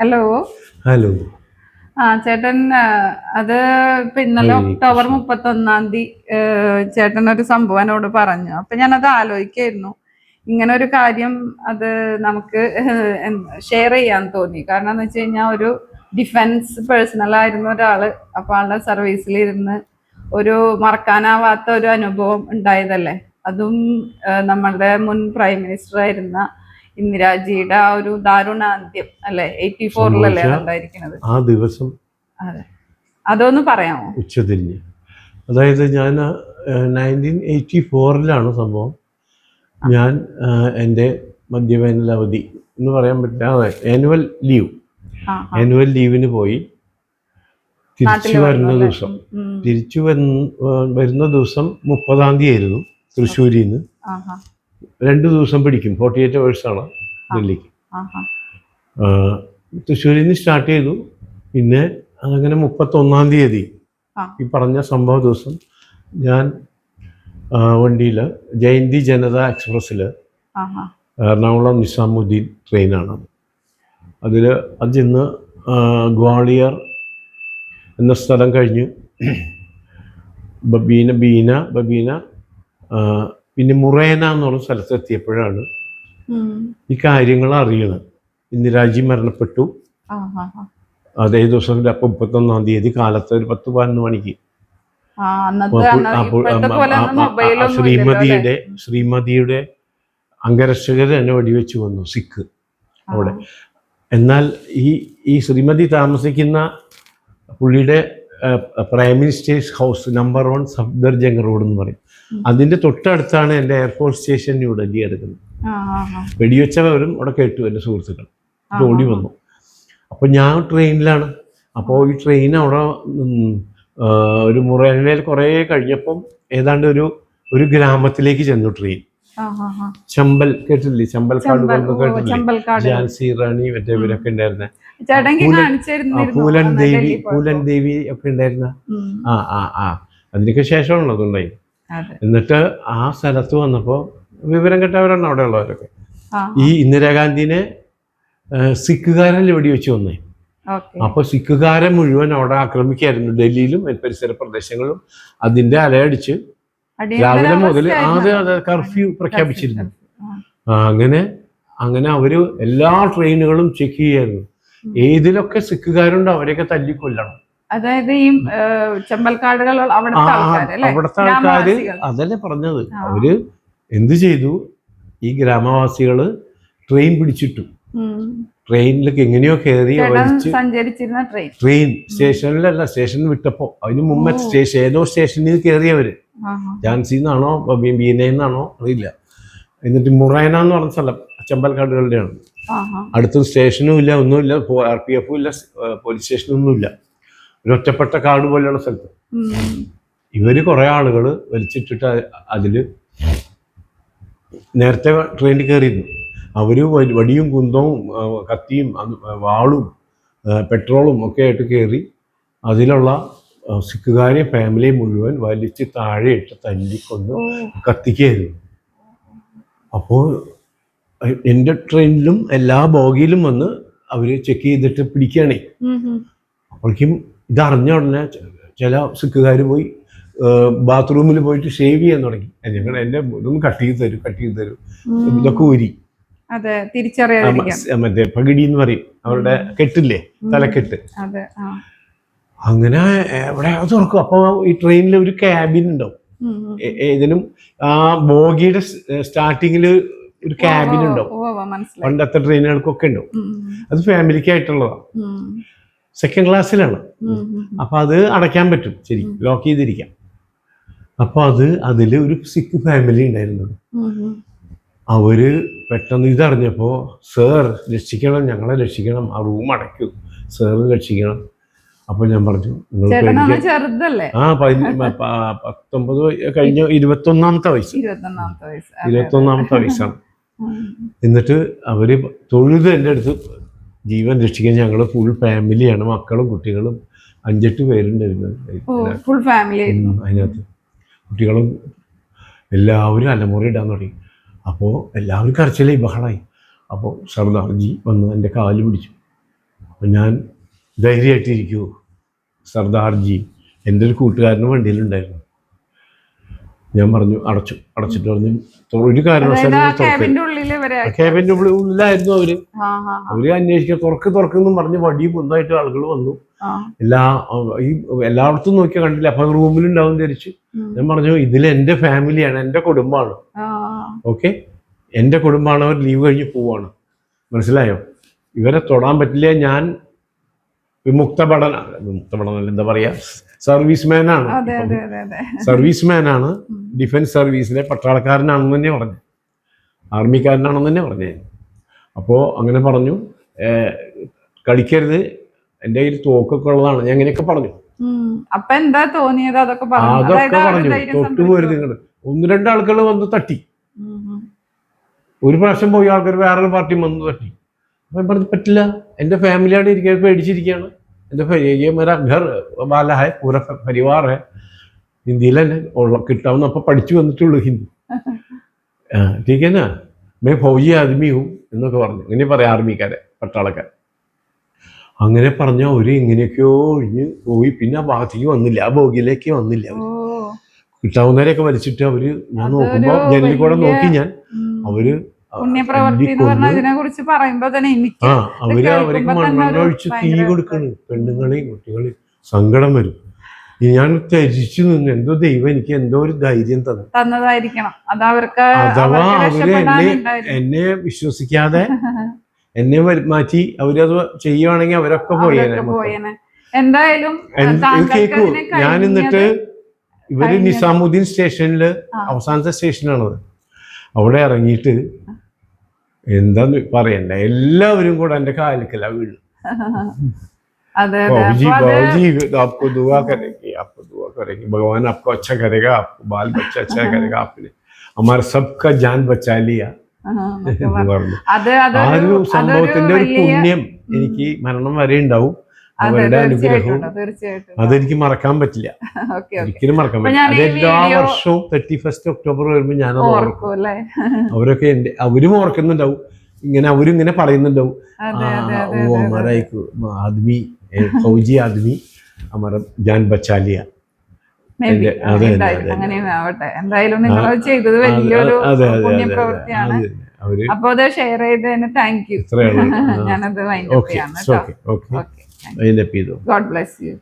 Hello. Hello. ചേട്ടൻ, അത് ഇപ്പൊ ഇന്നലെ ഹരേ ഒക്ടോബർ കൃഷ്ണ. 31 ചേട്ടൻ ഒരു സംഭവം എന്നോട് പറഞ്ഞു. അപ്പൊ ഞാനത് ആലോചിക്കായിരുന്നു. ഇങ്ങനെ ഒരു കാര്യം അത് നമുക്ക് ഷെയർ ചെയ്യാൻ തോന്നി. കാരണം എന്ന് വെച്ച് കഴിഞ്ഞാൽ ഒരു ഡിഫൻസ് പേഴ്സണൽ ആയിരുന്ന ഒരാള്, അപ്പൊ ആളുടെ സർവീസിലിരുന്ന് ഒരു മറക്കാനാവാത്ത ഒരു അനുഭവം ഉണ്ടായതല്ലേ. അതും നമ്മളുടെ മുൻ പ്രൈം മിനിസ്റ്റർ ആയിരുന്ന ഇന്ദിരാജിയുടെ ആ ഒരു ദാരുണാന്ത്യം അല്ലെ, 84-ലല്ലേ സംഭവിച്ച അതുണ്ടായിരിക്കുന്നത്. ആ ദിവസം അതെ, അതൊന്ന് പറയാമോ? ഉച്ചതിരിഞ്ഞ്, അതായത് ഞാൻ 1984 സംഭവം. ഞാൻ എൻ്റെ മധ്യവേനൽ അവധി എന്ന് പറയാൻ പറ്റില്ല, അതെ, ആനുവൽ ലീവിന് പോയി തിരിച്ചു വരുന്ന ദിവസം, വരുന്ന ദിവസം 30-ാം തീയതി ആയിരുന്നു. തൃശ്ശൂരിൽ നിന്ന് 2 ദിവസം പിടിക്കും, 48 hours ഡൽഹിക്ക്. തൃശ്ശൂരിൽ നിന്ന് സ്റ്റാർട്ട് ചെയ്തു. പിന്നെ അങ്ങനെ 31-ാം തീയതി ഈ പറഞ്ഞ സംഭവ ദിവസം ഞാൻ വണ്ടിയിൽ ജയന്തി ജനത എക്സ്പ്രസ്സിൽ എറണാകുളം നിസാമുദ്ദീൻ ട്രെയിനാണ്. അത് ചെന്ന് ഗ്വാളിയർ എന്ന സ്ഥലം കഴിഞ്ഞു ബബീന പിന്നെ മുറേന എന്നുള്ള സ്ഥലത്തെത്തിയപ്പോഴാണ് ഈ കാര്യങ്ങൾ അറിയണത്. ഇന്ദിരാജി മരണപ്പെട്ടു. അതേ ദിവസം 31-ാം തീയതി കാലത്ത് ഒരു 10-11 മണിക്ക് ശ്രീമതിയുടെ അംഗരക്ഷകർ എന്നെ വെടിവെച്ച് വന്നു, സിഖ് അവിടെ. എന്നാൽ ഈ ശ്രീമതി താമസിക്കുന്ന പുള്ളിയുടെ prime ministers house number 1 Safdarjung road എന്ന് പറയും. അതിൻ്റെ തൊട്ടടുത്താണ് എൻ്റെ എയർഫോഴ്സ് സ്റ്റേഷൻ ന്യൂഡൽഹി എടുക്കുന്നത്. വെടിവെച്ചവരും അവിടെ കേട്ടു, എൻ്റെ സുഹൃത്തുക്കൾ ഓടി വന്നു. അപ്പോൾ ഞാൻ ട്രെയിനിലാണ്. അപ്പോൾ ഈ ട്രെയിൻ അവിടെ ഒരു മുറേനയിൽ കുറേ കഴിഞ്ഞപ്പം ഏതാണ്ട് ഒരു ഗ്രാമത്തിലേക്ക് ചെന്നു ട്രെയിൻ. ചമ്പൽ കേട്ടില്ലേ? ചമ്പൽക്കാട് കേട്ടില്ലേ? ഝാൻസി റാണി മറ്റേ ഇവരൊക്കെ ഉണ്ടായിരുന്ന പൂലൻ ദേവി ഒക്കെ ഉണ്ടായിരുന്ന അതിനൊക്കെ ശേഷമാണല്ലോ അതുണ്ടായി. എന്നിട്ട് ആ സ്ഥലത്ത് വന്നപ്പോൾ വിവരം കേട്ടവരാണ് അവിടെ ഉള്ളവരൊക്കെ. ഈ ഇന്ദിരാഗാന്ധിനെ സിഖുകാരൻ വെടിവെച്ച് വന്നേ. അപ്പോൾ സിഖുകാരെ മുഴുവൻ അവിടെ ആക്രമിക്കായിരുന്നു, ഡൽഹിയിലും പരിസര പ്രദേശങ്ങളും. അതിന്റെ അലയടിച്ച് രാവിലെ മുതൽ കർഫ്യൂ പ്രഖ്യാപിച്ചിരുന്നു. അങ്ങനെ അവര് എല്ലാ ട്രെയിനുകളും ചെക്ക് ചെയ്യായിരുന്നു. ഏതിലൊക്കെ സിഖുകാരുണ്ടോ അവരെയൊക്കെ തല്ലിക്കൊല്ലണം. അതായത് ഈ ചമ്പൽക്കാടുകൾ അവിടുത്തെ ആൾക്കാര് അതല്ലേ പറഞ്ഞത്. അവര് എന്ത് ചെയ്തു? ഈ ഗ്രാമവാസികള് ട്രെയിൻ പിടിച്ചിട്ടു. ട്രെയിനിലേക്ക് എങ്ങനെയോ കയറി സഞ്ചരിച്ചിരുന്ന ട്രെയിൻ സ്റ്റേഷനിലല്ല, സ്റ്റേഷൻ വിട്ടപ്പോ അതിന് മുമ്പ് ഏതോ സ്റ്റേഷനിൽ കയറിയവര്, ഝാൻസിന്നാണോ ബീനന്നാണോ അറിയില്ല. എന്നിട്ട് മുറേന എന്ന് പറഞ്ഞ സ്ഥലം ചമ്പൽക്കാടുകളുടെയാണ്. അടുത്ത സ്റ്റേഷനും ഇല്ല, ഒന്നുമില്ല, RPF ഇല്ല, പോലീസ് സ്റ്റേഷനൊന്നും ഇല്ല. ഒരു ഒറ്റപ്പെട്ട കാട് പോലെയുള്ള സ്ഥലത്ത് ഇവര് കുറെ ആളുകൾ വലിച്ചിട്ടിട്ട് അതില് നേരത്തെ ട്രെയിനിൽ കയറിയിരുന്നു. അവര് വടിയും കുന്തവും കത്തിയും വാളും പെട്രോളും ഒക്കെ ആയിട്ട് കയറി അതിലുള്ള സിഖുകാരെ ഫാമിലി മുഴുവൻ വലിച്ച് താഴെയിട്ട് തല്ലിക്കൊന്ന് കത്തിക്കായിരുന്നു. അപ്പോൾ എൻ്റെ ട്രെയിനിലും എല്ലാ ബോഗിയിലും വന്ന് അവര് ചെക്ക് ചെയ്തിട്ട് പിടിക്കുകയാണേ. അപ്പോഴേക്കും ഇതറിഞ്ഞ ഉടനെ ചില സിഖുകാർ പോയി ബാത്റൂമിൽ പോയിട്ട് ഷേവ് ചെയ്യാൻ തുടങ്ങി. എൻ്റെ ഇതൊന്നും കട്ട് ചെയ്ത് തരും ഇതൊക്കെ ഊരി. മറ്റേ പകിടി എന്ന് പറയും, അവരുടെ കെട്ടില്ലേ, തലക്കെട്ട്. അങ്ങനെ എവിടെ തുറക്കും. അപ്പോൾ ഈ ട്രെയിനിൽ ഒരു ക്യാബിൻ ഉണ്ടാവും. ഏതിനും ആ ബോഗിയുടെ സ്റ്റാർട്ടിങ്ങിൽ ഒരു ക്യാബിൻ ഉണ്ടാവും. പണ്ടത്തെ ട്രെയിനുകൾക്കൊക്കെ ഉണ്ടാവും. അത് ഫാമിലിക്കായിട്ടുള്ളതാണ്. സെക്കൻഡ് ക്ലാസ്സിലാണ്. അപ്പൊ അത് അടയ്ക്കാൻ പറ്റും, ശരി, ലോക്ക് ചെയ്തിരിക്കാം. അപ്പൊ അതില് ഒരു സിഖ് ഫാമിലി ഉണ്ടായിരുന്നു. അവര് പെട്ടെന്ന് ഇതറിഞ്ഞപ്പോ, സാർ രക്ഷിക്കണം, ഞങ്ങളെ രക്ഷിക്കണം, ആ റൂം അടയ്ക്കൂ, സാറ് രക്ഷിക്കണം. അപ്പൊ ഞാൻ പറഞ്ഞു, 19 കഴിഞ്ഞ 21-ാമത്തെ വയസ്സാണ്. എന്നിട്ട് അവര് തൊഴുത് എൻ്റെ അടുത്ത് ജീവൻ രക്ഷിക്കാൻ, ഞങ്ങൾ ഫുൾ ഫാമിലിയാണ്, മക്കളും കുട്ടികളും 5-8 പേരുണ്ടായിരുന്നു അതിനകത്ത്. കുട്ടികളും എല്ലാവരും അലമുറി ഇടാൻ തുടങ്ങി. അപ്പോൾ എല്ലാവരും കരച്ചിലായി, ബഹളമായി. അപ്പോൾ സർദാർജി വന്ന് എൻ്റെ കാല് പിടിച്ചു. അപ്പം ഞാൻ ധൈര്യമായിട്ടിരിക്കൂ സർദാർജി. എൻ്റെ ഒരു കൂട്ടുകാരന് വണ്ടിയിലുണ്ടായിരുന്നു. ഞാൻ പറഞ്ഞു അടച്ചിട്ട് പറഞ്ഞു ഒരു കാരണവശാലും ക്യാബിന്റെ ഉള്ളിൽ ഇവരെ ക്യാബിൻ്റെ ഉള്ളിലായിരുന്നു അവര് അന്വേഷിക്കുക തുറക്കെന്നും പറഞ്ഞ് വടിയും ഒന്നായിട്ട് ആളുകൾ വന്നു. എല്ലായിടത്തും നോക്കിയാൽ കണ്ടില്ല. അപ്പൊ റൂമിലുണ്ടാവും ധരിച്ചു. ഞാൻ പറഞ്ഞു ഇതിൽ എൻ്റെ ഫാമിലിയാണ്, എൻ്റെ കുടുംബമാണ്. ഓക്കെ, എൻ്റെ കുടുംബമാണ്. അവർ ലീവ് കഴിഞ്ഞ് പോവാണ്. മനസ്സിലായോ? ഇവരെ തൊടാൻ പറ്റില്ല. ഞാൻ വിമുക്ത പഠനം എന്താ പറയാ, സർവീസ്മാനാണ്. ഡിഫൻസ് സർവീസിലെ പട്ടാളക്കാരനാണെന്ന് തന്നെ പറഞ്ഞു, ആർമിക്കാരനാണെന്ന് തന്നെ പറഞ്ഞു. അപ്പോൾ അങ്ങനെ പറഞ്ഞു, കളിക്കരുത്, എൻ്റെ കയ്യിൽ തോക്കൊക്കെ ഉള്ളതാണ്, ഞാൻ അങ്ങനെയൊക്കെ പറഞ്ഞു. അപ്പൊ എന്താ തോന്നിയത്? അതൊക്കെ പറഞ്ഞു. തൊട്ടുപോരുത് നിങ്ങൾ. 1-2 ആൾക്കാർ വന്ന് തട്ടി. ഒരു പ്രാവശ്യം പോയി ആൾക്കാർ വേറൊരു പാർട്ടി വന്ന് തട്ടി. അപ്പൊ ഞാൻ പറഞ്ഞു പറ്റില്ല, എൻ്റെ ഫാമിലിയാണ് ഇരിക്കാൻ പേടിച്ചിരിക്കുകയാണ്. എൻ്റെ ഘർ വാല ഹൈ, പൂര പരിവാർ ഹൈ. ഹിന്ദിയിൽ തന്നെ കിട്ടാവുന്ന അപ്പൊ പഠിച്ചു വന്നിട്ടുള്ളൂ ഹിന്ദി. ടീക്കനാ മേ ഫൗജി ആദ്മി ഹൂ എന്നൊക്കെ പറഞ്ഞു. ഇങ്ങനെ പറയാം ആർമിക്കാരെ, പട്ടാളക്കാരെ. അങ്ങനെ പറഞ്ഞ ഒരു ഇങ്ങനെയൊക്കെയോ ഒഴിഞ്ഞ് പോയി. പിന്നെ ആ ഭാഗത്തേക്ക് വന്നില്ല, ആ ബോഗിയിലേക്ക് വന്നില്ല. കിട്ടാവുന്നവരെയൊക്കെ വലിച്ചിട്ട് അവര്, ഞാൻ നോക്കുമ്പോ ജനലിൽ കൂടെ നോക്കി ഞാൻ, അവര് അവർക്ക് മണ്ണെണ്ണ ഒഴിച്ച് തീ കൊടുക്കണ് പെണ്ണുങ്ങളെയും കുട്ടികളെയും. സങ്കടം വരും. ഞാൻ ത്യജിച്ചു നിന്ന്. എന്തോ ദൈവം എനിക്ക് എന്തോ ഒരു ധൈര്യം തന്നതായിരിക്കണം. അഥവാ അവര് എന്നെ വിശ്വസിക്കാതെ എന്നെ മാറ്റി അവരത് ചെയ്യുവാണെങ്കിൽ അവരൊക്കെ പോയേനെ. എന്തായാലും കേക്കൂ, ഞാൻ എന്നിട്ട് ഇവര് നിസാമുദ്ദീൻ സ്റ്റേഷനില്, അവസാനത്തെ സ്റ്റേഷനാണത്, അവിടെ ഇറങ്ങിയിട്ട് എന്താന്ന് പറയണ്ട, എല്ലാവരും കൂടെ എന്റെ കാലിക്കല വീണു. बाबूजी आपको दुआ करेगी भगवान आपको अच्छा करेगा, आपको बाल बच्चा अच्छा करेगा, आपने हमारा सबका जान बचा लिया. ആ ഒരു സംഭവത്തിന്റെ ഒരു പുണ്യം എനിക്ക് മരണം വരെ ഉണ്ടാവും. അവരുടെ അനുഗ്രഹവും അതെനിക്ക് മറക്കാൻ പറ്റില്ല, ഒരിക്കലും മറക്കാൻ പറ്റില്ല. അത് എല്ലാ വർഷവും 31 ഒക്ടോബർ വരുമ്പോൾ ഞാനത് ഓർക്കും. അവരൊക്കെ അവരും ഓർക്കുന്നുണ്ടാവും, ഇങ്ങനെ അവരും ഇങ്ങനെ പറയുന്നുണ്ടാവും, ആദ്മി ഫൗജി ആദ്മി हमारा जान बचा लिया. എന്തായാലും നിങ്ങൾ ചെയ്തത് വലിയൊരു പുണ്യപ്രവൃത്തിയാണ്. അപ്പൊ അത് ഷെയർ ചെയ്തതിന് താങ്ക് യു. ഞാനത് വൈൻഡപ്പ് ചെയ്യാണ്. God bless you.